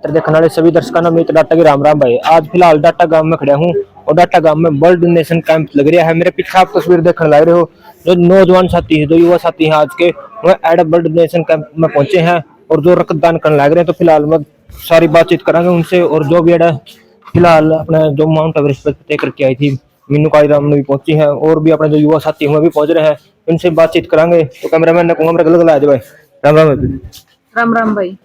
तो देखने वाले सभी दर्शकों को मित्र डाटा की राम राम भाई। आज फिलहाल डाटा गांव में खड़ा हूँ और डाटा गांव में ब्लड डोनेशन कैंप लग रहा है। मेरे पीछे आप तस्वीर देखने लग रहे हो, जो नौजवान साथी है, जो युवा साथी हैं आज के, वह एड ब्लड डोनेशन कैंप में पहुंचे हैं और जो रक्तदान करने लग रहे हैं। तो फिलहाल मैं सारी बातचीत करेंगे उनसे। और जो भी एड फिलहाल अपने जो माउंट एवरेस्ट पर तय करके आई थी मीनू कालीराम ने भी पहुंची है, और भी अपने जो युवा साथी हैं भी पहुंच रहे हैं, उनसे बातचीत करेंगे। तो कैमरामैन ने कहूँगा मेरे गलत गला भाई। राम राम भाई। राम राम भाई।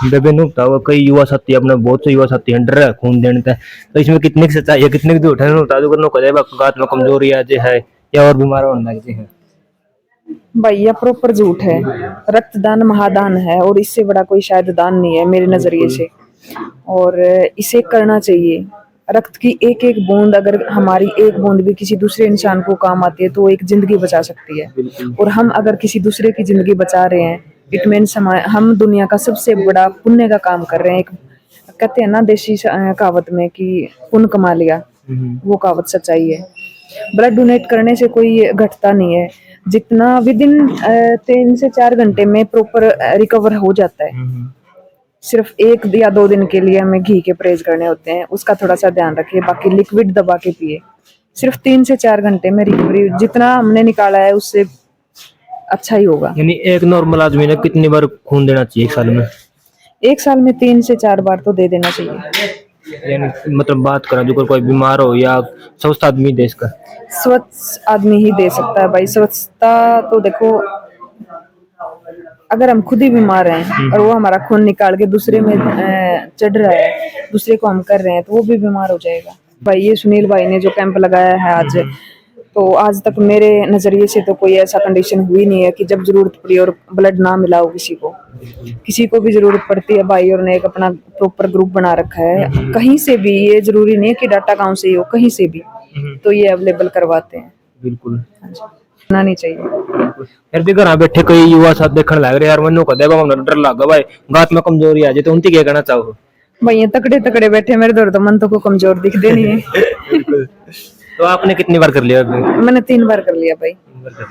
बेबे नु बताओ, कई युवा साथी अपने बहुत से युवा साथी डर रहा है खून देने का, तो इसमें कितने की सच्चाई है, कितने की झूठ है? बता दो, कदे गात में कमजोरी आज है या और बीमार होने लग है? भाई यह प्रॉपर झूठ है। रक्तदान महादान है और इससे बड़ा कोई शायद दान नहीं है मेरे नजरिए से, और इसे करना चाहिए। रक्त की एक एक बूंद, अगर हमारी एक बूंद भी किसी दूसरे इंसान को काम आती है तो वो एक जिंदगी बचा सकती है। और हम अगर किसी दूसरे की जिंदगी बचा रहे हैं, इट मीन्स हम दुनिया का सबसे बड़ा पुण्य का काम कर रहे हैं। एक कहते हैं ना देसी कहावत में कि पुण्य कमा लिया, वो कहावत सच्चाई है। ब्लड डोनेट करने से कोई घटता नहीं है, जितना विद इन 3 से 4 घंटे में प्रॉपर रिकवर हो जाता है। सिर्फ 1 या 2 दिन के लिए हमें घी के परहेज करने होते हैं, उसका थोड़ा सा ध्यान रखिए। बाकी लिक्विड दबा के पिए। सिर्फ 3 से 4 घंटे में रिकवरी जितना हमने निकाला है उससे अच्छा ही होगा। यानी एक नॉर्मल आदमी ने कितनी बार खून देना चाहिए एक साल में? 1 साल में 3 से 4 बार तो दे देना चाहिए। यानी मतलब बात करें जो कोई बीमार हो या स्वस्थ आदमी देश का, स्वच्छ आदमी ही दे सकता है भाई। स्वच्छता तो देखो, अगर हम खुद ही बीमार हैं और वो हमारा खून निकाल के दूसरे में चढ़ रहा है, दूसरे को हम कर रहे हैं, तो वो भी बीमार हो जाएगा भाई। ये सुनील भाई ने जो कैंप लगाया है आज, तो आज तक मेरे नजरिए से तो कोई ऐसा कंडीशन हुई नहीं है कि जब जरूरत पड़ी और ब्लड ना मिला हो किसी को। किसी को भी जरूरत पड़ती है भाई, और ने एक अपना प्रॉपर ग्रुप बना रखा है। कहीं से भी, ये जरूरी नहीं है कि डाटा गांव से ही हो, कहीं से भी तो ये अवेलेबल करवाते हैं। बिल्कुल ना नहीं चाहिए। फिर भी घर बैठे कई युवा साथ देखने लग रहे यार, मनु कदे डर लगा भाई, गात में कमजोरी आ जाए, तो उनकी क्या कहना चाहो भाई? ये तकड़े तकड़े बैठे, मेरे दौर तो मन तो को कमजोर दिखते नहीं है। तो आपने कितनी बार कर लिया? मैंने 3 बार कर लिया भाई।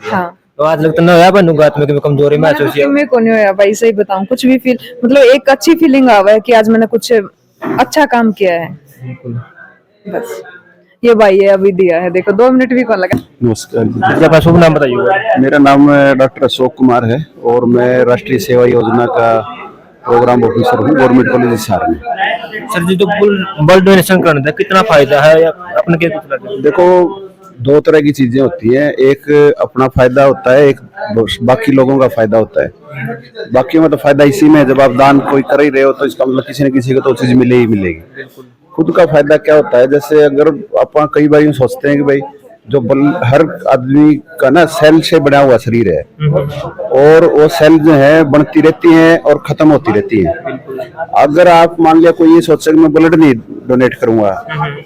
हाँ, तो आज लगता ना होया बनु गात में कि कमजोरी महसूस किया? मैं को नहीं होया भाई, सही बताऊं। कुछ भी फील, मतलब एक अच्छी फीलिंग आवा है कि आज मैंने कुछ अच्छा काम किया है, बस। ये भाई है अभी दिया है, देखो 2 मिनट भी कौन लगा। नमस्कार जी, अपना शुभ नाम बताइए। मेरा नाम डॉक्टर अशोक कुमार है और मैं राष्ट्रीय सेवा योजना का प्रोग्राम ऑफिसर हूँ गवर्नमेंट कॉलेज हिसार में। सर जी, तो ब्लड डोनेशन करने का कितना फायदा है अपने के कुछ लगे? देखो, 2 तरह की चीजें होती हैं। एक अपना फायदा होता है, एक बाकी लोगों का फायदा होता है। बाकी में तो फायदा इसी में, जब आप दान कोई कर ही रहे हो तो इसका मतलब किसी न किसी को तो चीज मिले ही मिलेगी। खुद का फायदा क्या होता है, जैसे अगर अपन कई बार यूं सोचते हैं कि भाई जो हर आदमी का ना सेल से बना हुआ शरीर है, और वो सेल जो है बनती रहती हैं और खत्म होती रहती हैं। अगर आप मान लिया कोई ये सोचे कि मैं ब्लड नहीं डोनेट करूंगा,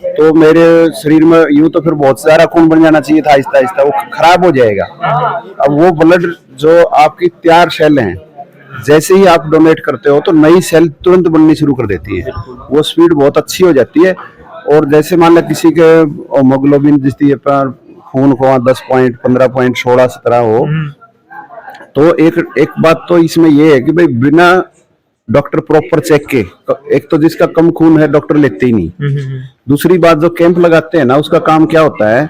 तो मेरे शरीर में यूं तो फिर बहुत सारा खून बन जाना चाहिए था, आहिस्ता आहिस्ता वो खराब हो जाएगा। अब वो ब्लड जो आपकी तैयार सेल हैं, जैसे ही आप डोनेट करते हो तो नई सेल तुरंत बननी शुरू कर देती है। वो स्पीड बहुत अच्छी हो जाती है। और जैसे मान लो किसी के हीमोग्लोबिन जिसकी खून को 10 पॉइंट 15 पॉइंट 16 17 हो, तो एक बात तो इसमें ये है कि भाई बिना डॉक्टर प्रॉपर चेक के, एक तो जिसका कम खून है डॉक्टर लेते ही नहीं। दूसरी बात, जो कैंप लगाते हैं ना, उसका काम क्या होता है,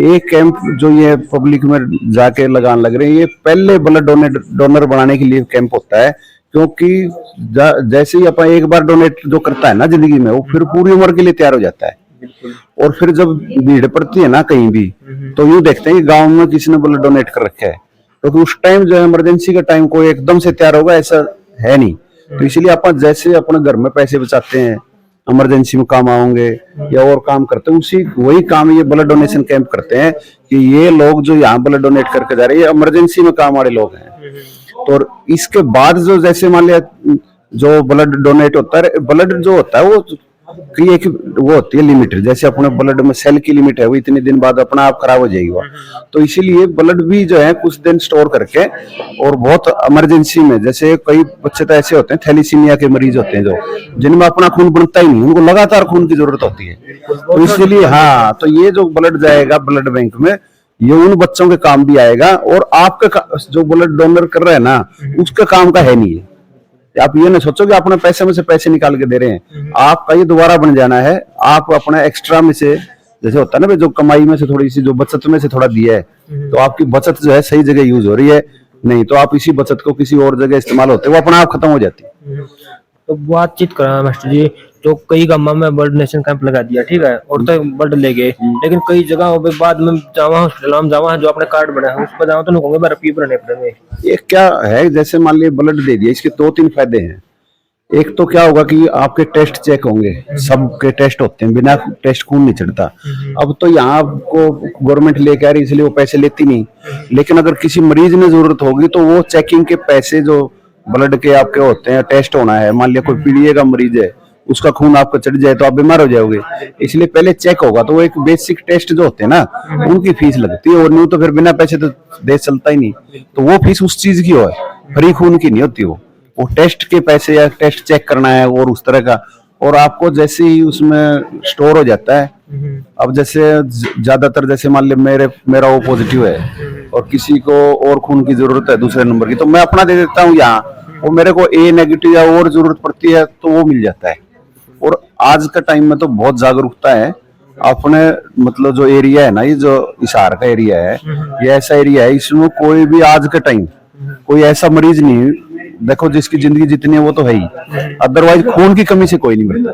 एक कैंप जो ये पब्लिक में जाके लगाने लग रहे हैं, ये पहले ब्लड डोनर बनाने के लिए कैंप होता है। क्योंकि जैसे ही अपन एक बार डोनेट जो करता है ना जिंदगी में, वो फिर पूरी उम्र के लिए तैयार हो जाता है। और फिर जब भीड़ पड़ती है ना कहीं भी, तो यूं देखते हैं कि गांव में किसी ने ब्लड डोनेट कर रखा है, तो उस टाइम जो है इमरजेंसी का टाइम कोई एकदम से तैयार होगा ऐसा है नहीं। तो इसलिए अपन जैसे अपने घर में पैसे बचाते हैं, इमरजेंसी में काम आओगे या और काम करते हैं, उसी वही काम ये ब्लड डोनेशन कैंप करते हैं कि ये लोग जो यहाँ ब्लड डोनेट करके जा रहे हैं, ये इमरजेंसी में काम वाले लोग हैं। तो इसके बाद जो जैसे मान लिया जो ब्लड डोनेट होता है, ब्लड जो होता है वो की एक वो होती है लिमिट, जैसे अपने ब्लड में सेल की लिमिट है, वो इतने दिन बाद अपना आप खराब हो जाएगी वो। तो इसीलिए ब्लड भी जो है कुछ दिन स्टोर करके, और बहुत इमरजेंसी में, जैसे कई बच्चे तो ऐसे होते हैं थैलीसीमिया के मरीज होते हैं जो जिनमें अपना खून बनता ही नहीं, उनको लगातार खून की जरूरत होती है। तो इसलिए हाँ, तो ये जो ब्लड जाएगा ब्लड बैंक में, ये उन बच्चों के काम भी आएगा, और आपका जो ब्लड डोनर कर रहे हैं ना, उसका काम का है नहीं है। आप ये ना सोचो कि अपने पैसे में से पैसे निकाल के दे रहे हैं, आपका ये दोबारा बन जाना है। आप अपना एक्स्ट्रा में से, जैसे होता है ना भाई, जो कमाई में से थोड़ी सी, जो बचत में से थोड़ा दिया है, तो आपकी बचत जो है सही जगह यूज हो रही है, नहीं तो आप इसी बचत को किसी और जगह इस्तेमाल होते वो अपना आप खत्म हो जाती है। तो बातचीत करा मास्टर जी, तो कई गाँव में ब्लड डोनेशन कैंप लगा दिया, ठीक है, और तो ब्लड ले गए, लेकिन कई जगह पे बाद में जावा हॉस्पिटल में जावा जो अपने कार्ड बना है उस पर जाओ तो कहूंगे मेरा पी भरने पड़ेंगे। ये क्या है, जैसे मान लीजिए ब्लड दे दिया, इसके 2-3 फायदे हैं। एक तो क्या होगा कि आपके टेस्ट चेक होंगे, सबके टेस्ट होते हैं, बिना टेस्ट खून नहीं चढ़ता। अब तो यहाँ आपको गवर्नमेंट लेके आ रही इसलिए वो पैसे लेती नहीं, लेकिन अगर किसी मरीज ने जरूरत होगी तो वो चेकिंग के पैसे जो ब्लड के आपके होते हैं, टेस्ट होना है, मान लिया कोई पीड़िए का मरीज है, उसका खून आपको चढ़ जाए तो आप बीमार हो जाओगे, इसलिए पहले चेक होगा। तो वो एक बेसिक टेस्ट जो होते हैं ना, उनकी फीस लगती है, और नहीं तो फिर बिना पैसे तो देश चलता ही नहीं। तो वो फीस उस चीज की हो, फ्री खून की नहीं होती वो टेस्ट के पैसे या टेस्ट चेक करना है और उस तरह का। और आपको जैसे ही उसमें स्टोर हो जाता है, अब जैसे ज्यादातर जैसे मान ली मेरा वो पॉजिटिव है और किसी को और खून की जरूरत है दूसरे नंबर की, तो मैं अपना दे देता हूँ यहाँ, और मेरे को ए नेगेटिव या और जरूरत पड़ती है तो वो मिल जाता है। और आज का टाइम में तो बहुत जागरूकता है अपने, मतलब जो एरिया है ना, ये जो हिसार का एरिया है, ये ऐसा एरिया है, इसमें कोई भी आज के टाइम कोई ऐसा मरीज नहीं, देखो जिसकी जिंदगी जितनी है वो तो है ही, अदरवाइज खून की कमी से कोई नहीं मरता।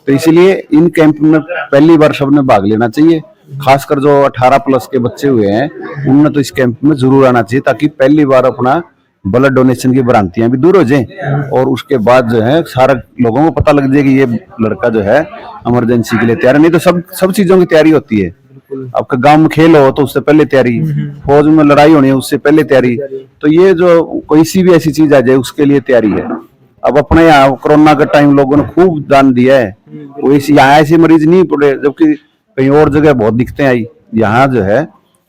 तो इसीलिए इन कैंप में पहली बार सबने भाग लेना चाहिए, खासकर जो 18+ के बच्चे हुए हैं, उनने तो इस कैंप में जरूर आना चाहिए, ताकि पहली बार अपना ब्लड डोनेशन की भ्रांतियां भी दूर हो जाएं, और उसके बाद जो है सारे लोगों को पता लग जाए कि ये लड़का जो है इमरजेंसी के लिए तैयार है। नहीं तो सब चीजों की तैयारी होती है। आपका गांव में खेल हो तो उससे पहले तैयारी, फौज में लड़ाई होनी है उससे पहले तैयारी, तो ये जो कोई सी भी ऐसी चीज आ जाए उसके लिए तैयारी है। अब अपने यहाँ कोरोना का टाइम लोगों ने खूब दान दिया है, वो यहाँ ऐसे मरीज नहीं पड़े, जबकि कहीं और जगह बहुत दिखते हैं। यहाँ जो है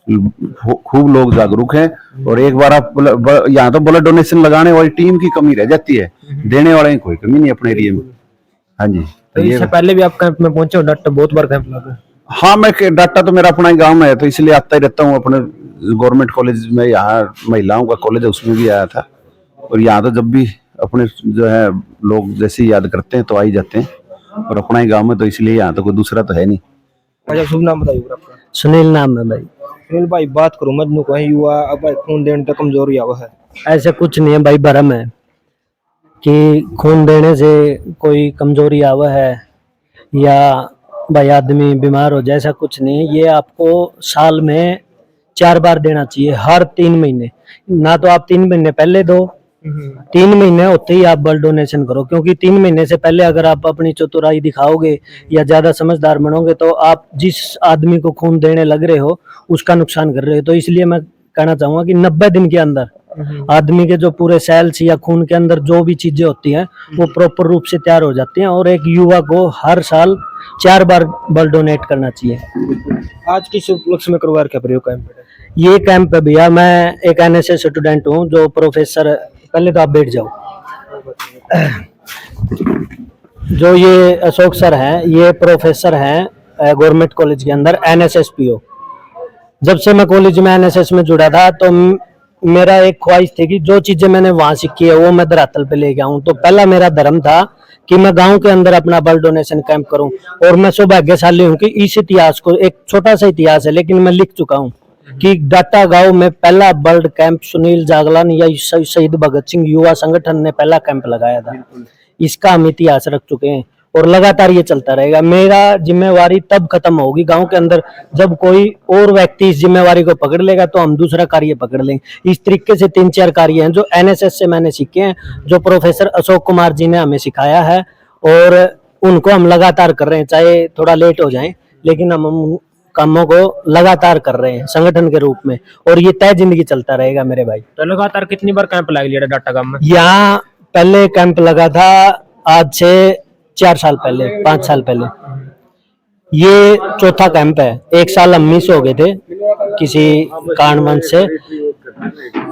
खूब लोग जागरूक हैं, और एक बार आप यहाँ तो ब्लड डोनेशन लगाने वाली टीम की कमी रह जाती है, देने वाले की कोई कमी नहीं अपने एरिया में। हाँ जी, तो इससे पहले भी आप कैंप में पहुंचे हो? डॉक्टर बहुत बार कैंप लगा? हाँ, मैं डाटा तो मेरा अपना ही गांव में है, तो इसलिए आता ही रहता हूँ। अपने गवर्नमेंट कॉलेज में, यहाँ महिलाओं का कॉलेज है, उसमें भी आया था। और यहाँ तो जब भी अपने जो है लोग जैसे ही याद करते हैं तो आ ही जाते हैं, और अपना ही गांव में, तो इसलिए यहाँ तो कोई दूसरा तो है नहीं। अच्छा, शुभ नाम बताइए आपका? सुनील नाम है भाई। सुनील भाई, बात करूं मजनू को युवा अब खून देने तक कमजोरी आवा है? ऐसा कुछ नहीं है भाई, भरम है कि खून देने से कोई कमजोरी आवा है या भाई आदमी बीमार हो जाए, ऐसा कुछ नहीं है। ये आपको साल में 4 बार देना चाहिए, हर 3 महीने। ना तो आप 3 महीने पहले दो, 3 महीने होते ही आप ब्लड डोनेशन करो, क्योंकि 3 महीने से पहले अगर आप अपनी चतुराई दिखाओगे या ज्यादा समझदार बनोगे तो आप जिस आदमी को खून देने लग रहे हो उसका नुकसान कर रहे हो। तो इसलिए मैं कहना चाहूंगा कि 90 दिन के अंदर आदमी के जो पूरे सेल्स या खून के अंदर जो भी चीजें होती हैं वो प्रॉपर रूप से तैयार हो जाती हैं, और एक युवा को हर साल 4 बार ब्लड डोनेट करना चाहिए। आज किस उपलक्ष्य में करवा रखा प्रयोग कैंप? ये कैंप है भैया, मैं एक NSS स्टूडेंट हूँ जो प्रोफेसर, पहले तो आप बैठ जाओ। जो ये अशोक सर हैं, ये प्रोफेसर हैं गवर्नमेंट कॉलेज के अंदर, NSS PO। जब से मैं कॉलेज में NSS में जुड़ा था तो मेरा एक ख्वाहिश थी कि जो चीजें मैंने वहां सीखी है वो मैं धरातल पे लेके आऊं। तो पहला मेरा धर्म था कि मैं गांव के अंदर अपना ब्लड डोनेशन कैंप करूं, और मैं सौभाग्यशाली हूं कि इस इतिहास को, एक छोटा सा इतिहास है लेकिन मैं लिख चुका हूं कि डाटा गांव में पहला ब्लड कैंप सुनील जागलान या शहीद भगत सिंह युवा संगठन ने पहला कैंप लगाया था। इसका हम इतिहास रख चुके हैं और लगातार ये चलता रहेगा। मेरा जिम्मेवारी तब खत्म होगी गांव के अंदर जब कोई और व्यक्ति इस जिम्मेवारी को पकड़ लेगा, तो हम दूसरा कार्य पकड़ लेंगे। इस तरीके से 3-4 कार्य हैं जो NSS से मैंने सीखे हैं, जो प्रोफेसर अशोक कुमार जी ने हमें सिखाया है, और उनको हम लगातार कर रहे हैं, चाहे थोड़ा लेट हो जाए लेकिन हम उन कामों को लगातार कर रहे हैं संगठन के रूप में, और ये तय जिंदगी चलता रहेगा मेरे भाई। तो लगातार कितनी बार कैंप लगा लिया डाटा गांव में? यहाँ पहले कैंप लगा था आज से 4 साल पहले, 5 साल पहले। ये चौथा कैंप है। एक साल हम मिस हो गए थे किसी कारणवश से,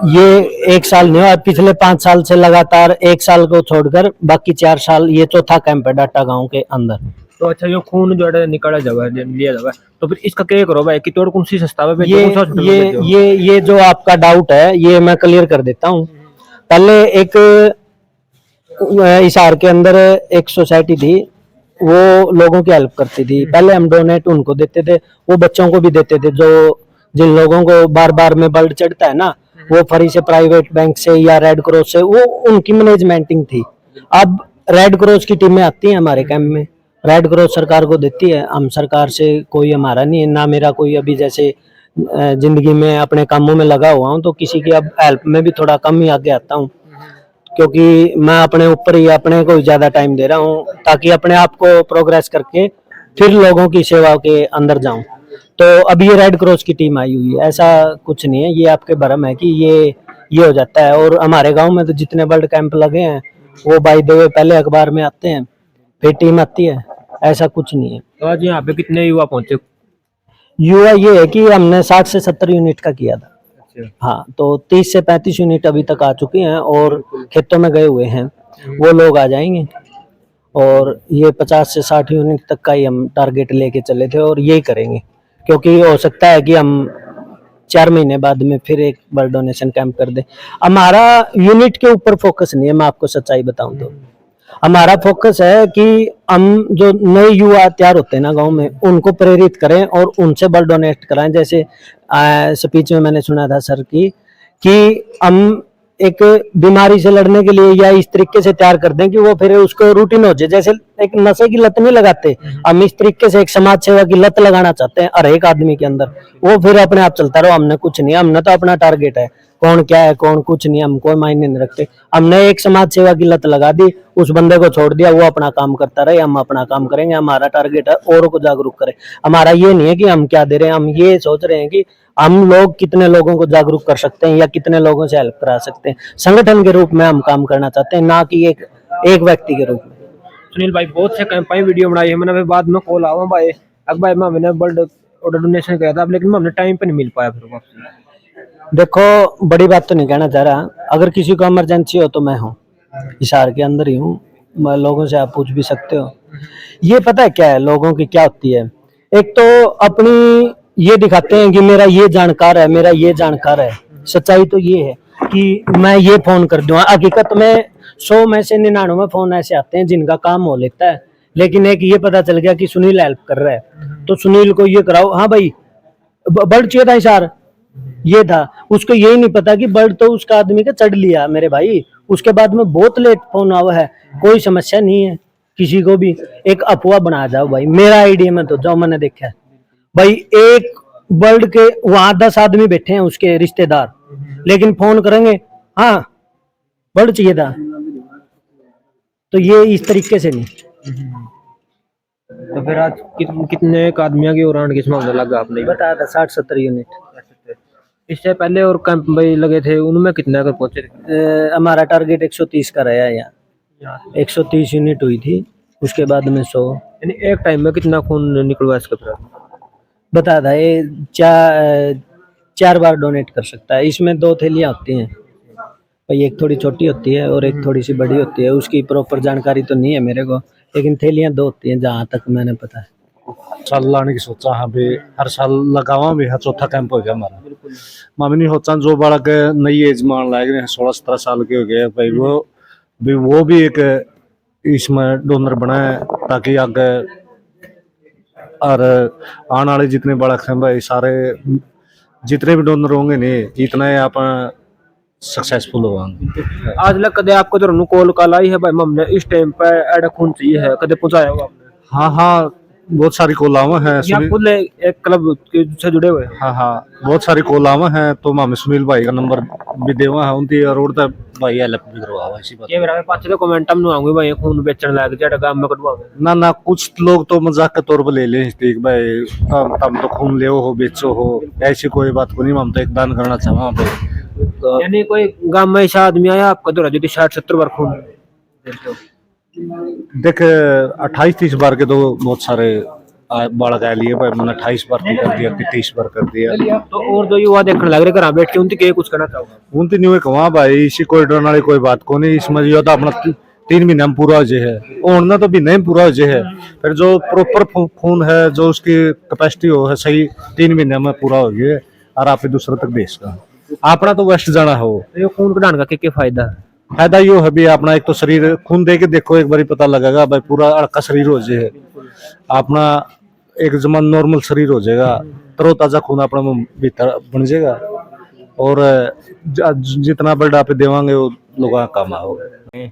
ये एक साल नहीं हुआ, पिछले 5 साल से लगातार, एक साल को छोड़कर बाकी 4 साल ये चौथा कैंप है डाटा गांव के अंदर। तो अच्छा, ये खून जो है निकाला जावा, लिया जावा, तो फिर इसका क्या करो भाई, कि तोड़ कौन सी संस्था है? ये जो आपका डाउट है ये मैं क्लियर कर देता हूँ। पहले एक हिसार के अंदर एक सोसाइटी थी, वो लोगों की हेल्प करती थी। पहले हम डोनेट उनको देते थे, वो बच्चों को भी देते थे। जो जिन लोगों को बार बार में ब्लड चढ़ता है ना, वो फ्री से प्राइवेट बैंक से या रेड क्रॉस से, वो उनकी मैनेजमेंटिंग थी। अब रेड क्रॉस की टीमें आती हैं हमारे कैंप में, रेड क्रॉस सरकार को देती है। हम सरकार से कोई हमारा नहीं है ना, मेरा कोई अभी जैसे जिंदगी में अपने कामों में लगा हुआ हूँ, तो किसी की अब हेल्प में भी थोड़ा कम ही आगे आता हूँ, क्योंकि मैं अपने ऊपर ही अपने को ज्यादा टाइम दे रहा हूँ, ताकि अपने आप को प्रोग्रेस करके फिर लोगों की सेवा के अंदर जाऊं। तो अभी ये रेड क्रॉस की टीम आई हुई है, ऐसा कुछ नहीं है, ये आपके भरम है कि ये हो जाता है। और हमारे गांव में तो जितने ब्लड कैंप लगे हैं वो बाय द वे पहले अखबार में आते हैं, फिर टीम आती है, ऐसा कुछ नहीं है। तो आज यहाँ पे कितने युवा पहुंचे? युवा ये है कि हमने 60 से 70 यूनिट का किया था। हाँ, तो 30 से 35 यूनिट अभी तक आ चुके हैं और खेतों में गए हुए हैं, वो लोग आ जाएंगे। और ये 50 से 60 यूनिट तक का ही हम टारगेट लेके चले थे और यही करेंगे, क्योंकि हो सकता है कि हम 4 महीने बाद में फिर एक ब्लड डोनेशन कैंप कर दें। हमारा यूनिट के ऊपर फोकस नहीं है, मैं आपको सच्चाई बताऊं तो हमारा फोकस है कि हम जो नए युवा तैयार होते हैं ना गांव में, उनको प्रेरित करें और उनसे ब्लड डोनेट कराएं। जैसे स्पीच में मैंने सुना था सर की कि हम एक बीमारी से लड़ने के लिए या इस तरीके से तैयार कर दें कि वो फिर उसको रूटीन हो जाए। जैसे एक नशे की लत नहीं लगाते, हम इस तरीके से एक समाज सेवा की लत लगाना चाहते हैं हर एक आदमी के अंदर, वो फिर अपने आप चलता रहो। हमने कुछ नहीं, हमने तो अपना टारगेट है, कौन क्या है कौन कुछ नहीं, हम कोई मायने नहीं रखते। हमने एक समाज सेवा की लत लगा दी, उस बंदे को छोड़ दिया, वो अपना काम करता रहे, हम अपना काम करेंगे। हमारा टारगेट है औरों को जागरूक करें। हमारा ये नहीं है कि हम क्या दे रहे हैं, हम ये सोच रहे हैं कि हम लोग कितने लोगों को जागरूक कर सकते हैं या कितने लोगों से हेल्प करा सकते हैं। संगठन के रूप में हम काम करना चाहते हैं, ना कि एक व्यक्ति के रूप में। सुनील भाई बहुत से कैंप वीडियो बनाई है मैंने, बाद में कॉल आवा भाई अब भाई मैंने ब्लड डोनेशन किया था, लेकिन हमने टाइम पे नहीं मिल पाया फिर वापस। देखो, बड़ी बात तो नहीं कहना चाह रहा, अगर किसी को इमरजेंसी हो तो मैं हूँ, हिसार के अंदर ही हूँ, लोगों से आप पूछ भी सकते हो। ये पता है क्या है, लोगों की क्या होती है, एक तो अपनी ये दिखाते हैं कि मेरा ये जानकार है, मेरा ये जानकार है। सच्चाई तो ये है कि मैं ये फोन कर दूंगा, हकीकत में 100 में से 99 फोन ऐसे आते हैं जिनका काम हो लेता है, लेकिन एक ये पता चल गया कि सुनील हेल्प कर रहा है तो सुनील को ये कराओ। हाँ भाई, ब्लड चाहिए था हिसार, ये था, उसको यही नहीं पता कि ब्लड तो उसका आदमी का चढ़ लिया मेरे भाई। उसके बाद में बहुत लेट फोन आवा है, कोई समस्या नहीं है किसी को भी, एक अफवाह बना जाओ भाई। मेरा आइडिया में तो जो मैंने देखा है भाई, एक ब्लड के वहां 10 आदमी बैठे हैं उसके रिश्तेदार, लेकिन फोन करेंगे हाँ ब्लड चाहिए था, तो ये इस तरीके से नहीं। तो फिर आज कितने एक आदमियों की और किस मामला लगा आपने बताया था 60-70 यूनिट। इससे पहले और कैंप भाई लगे थे, उनमें कितने अगर पहुंचे थे? हमारा टारगेट 130 का रहा है यहाँ, 130 यूनिट हुई थी, उसके बाद में 100। यानी एक टाइम में कितना खून निकलवा इसका फिर? बता था ये 4 बार डोनेट कर सकता है। इसमें 2 थैलियाँ होती हैं भाई, एक थोड़ी छोटी होती है और एक थोड़ी सी बड़ी होती है, उसकी प्रॉपर जानकारी तो नहीं है मेरे को, लेकिन थैलियाँ 2 होती हैं जहाँ तक मैंने पता है। साल लाने की सोचा हाँ भी, हर साल लगावा भी है, चौथा कैंप हो गया हमारा। मामी नहीं होता जो बड़ा के नई एज मान लायक 16-17 साल के हो गए भाई, वो भी एक इसमें डोनर बना है, ताकि आगे और आने वाले जितने बड़ा हैं भाई, सारे जितने भी डोनर होंगे नहीं, इतना ही आप सक्सेसफुल होंगे। आज लग कदे आपको तो कॉल कॉल आई है भाई, हमने इस टाइम पे एड खून चाहिए है, कदे पहुंचाया हुआ आपने? हाँ, बहुत सारी कोलावा है। खुद एक क्लब से जुड़े हुए? हाँ, बहुत सारी कोलावा है, तो मामे सुनील भाई का नंबर भी देवा है, उनकी रोड तक भाई हेल्प भी करवावा इसी बात। ये मेरा पाछे तो कमेंट हम आऊंगे भाई खून बेचने लायक जेड़ा काम में कटवाओगे ना, कुछ लोग तो मजाक के तौर पर ले ले ठीक भाई, तुम तो खून ले हो बेचो हो, ऐसी कोई बात को नहीं, हम तो एक दान करना चाहवा भाई। तो यानी कोई गांव में ऐसा आदमी आया आपका तो जो 60-70 बार खून देख 28-30 बार के तो बहुत सारे बालक आ लिए भाई, मैंने 28 बार कर दिया, 30 बार कर दिया। तो और जो युवा देखने लग रहे घर बैठ के उनकी कुछ कहना चाहूंगा? उनती नहीं कहा भाई, इसी कोई डरने वाली कोई बात को नहीं, इसमें जो था अपना 3 महीने में पूरा हो जाए है, ओढ़ना तो भी नहीं पूरा हो जाए है, फिर जो प्रॉपर खून है जो उसकी कैपेसिटी हो है सही 3 महीने में पूरा हो गया, और आप दूसरे तक देश का अपना तो वेस्ट जाना हो। ये खून कढ़ाने का क्या फायदा? फायदा यो है भी अपना एक तो शरीर खून दे के देखो एक बारी पता लगेगा भाई पूरा हल्का शरीर हो जाए अपना एक जमान नॉर्मल शरीर हो जाएगा तरोताजा खून अपना भीतर बन जाएगा और जितना बड़ा पे देवांगे वो लोगों का काम आओगे।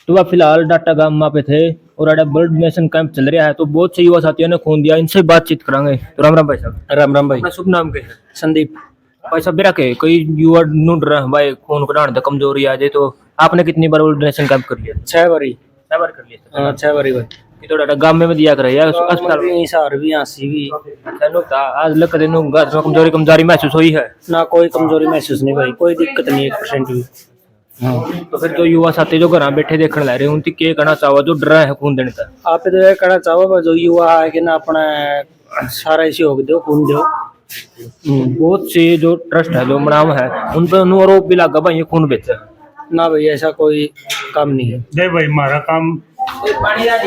तो आप फिलहाल डाटा गांव में पे थे और अड़ा ब्लड डोनेशन कैंप चल रहा है तो बहुत से युवा साथियों ने खून दिया, इनसे बातचीत करांगे। तो राम राम भाई साहब। राम राम भाई। अपना शुभ नाम क्या है? संदीप। भाई साहब मेरा के कोई युवा ढूंढ रहा है भाई खून कराने तो कमजोरी आ जाए, तो आपने कितनी बार ब्लड डोनेशन कैंप कर लिया? 6 बारी। 6 बार कर लिया। 6 बारी भाई। ये तो डाटा गांव में दिया कर रहा है अस्पताल में। भी सार भी आंसी भी चलो आज लग दिन कमजोरी कमजोरी महसूस हुई है? ना कोई कमजोरी महसूस नहीं भाई, कोई दिक्कत नहीं 1% भी। तो फिर जो युवा साथी जो घर बैठे देखने ला रहे हैं उनकी क्या कहना चाहो जो डर रहे हैं खून देने का? आप तो ये कहना चाहो जो युवा है कि ना अपना सारा इसी हो दो खून दो। बहुत से जो ट्रस्ट है जो मनाम है उन पर आरोप भी लगा भाई ये खून बेचा है। ना भाई ऐसा कोई काम नहीं है। नहीं भाई हमारा काम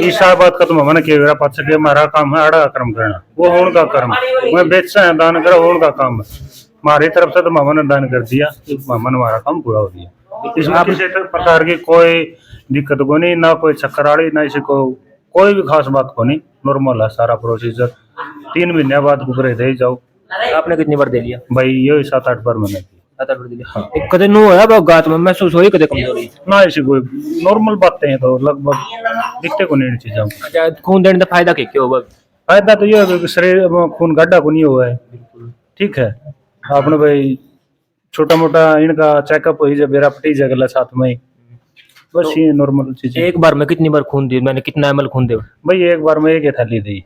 इस बात का तो ममन के मेरा पक्ष के हमारा काम है आड़ा कर्म करना, वो होने का कर्म मैं बेचा है दान करा होने का काम है हमारी तरफ से, तो मामा ने दान कर दिया, मामा ने हमारा काम पूरा हो दिया। इसमें किसी प्रकार की कोई दिक्कत को नहीं, ना कोई चक्कर आड़ी ना इसी को कोई भी खास बात को नहीं, नॉर्मल है सारा प्रोसीजर। 3 महीने बाद ऊपर दे जाओ। आपने कितनी बार दे लिया? भाई ये 7-8 बार मैंने की। 7-8 बार दे लिया। एक कदे नो होया गात में महसूस हुई कदे कमजोरी? ना ऐसी कोई नॉर्मल बातें हैं तो लगभग दिखते को नहीं चीजें। अच्छा खून देने का फायदा क्या होगा? फायदा तो ये है कि शरीर में खून गड्ढा को नहीं हुआ है, ठीक है। आपने भाई छोटा मोटा इनका चेकअप हो जाए बेरा पटी जगह साथ में ही, बस ये नॉर्मल चीज। एक बार में कितनी बार खून दी मैंने, कितना ml खून दे? भाई एक बार में 1 थैली दी।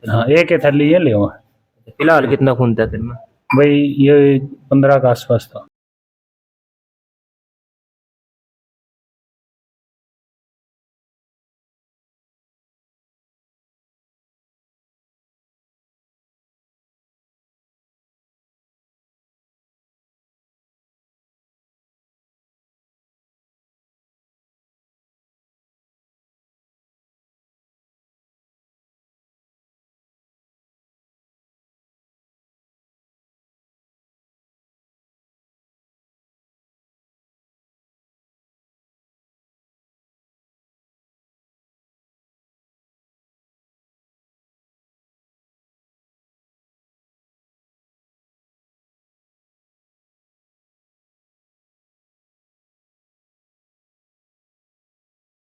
हाँ 1 थैली ये ले। फिलहाल कितना खून था दिन में? भाई ये 15 के आसपास था।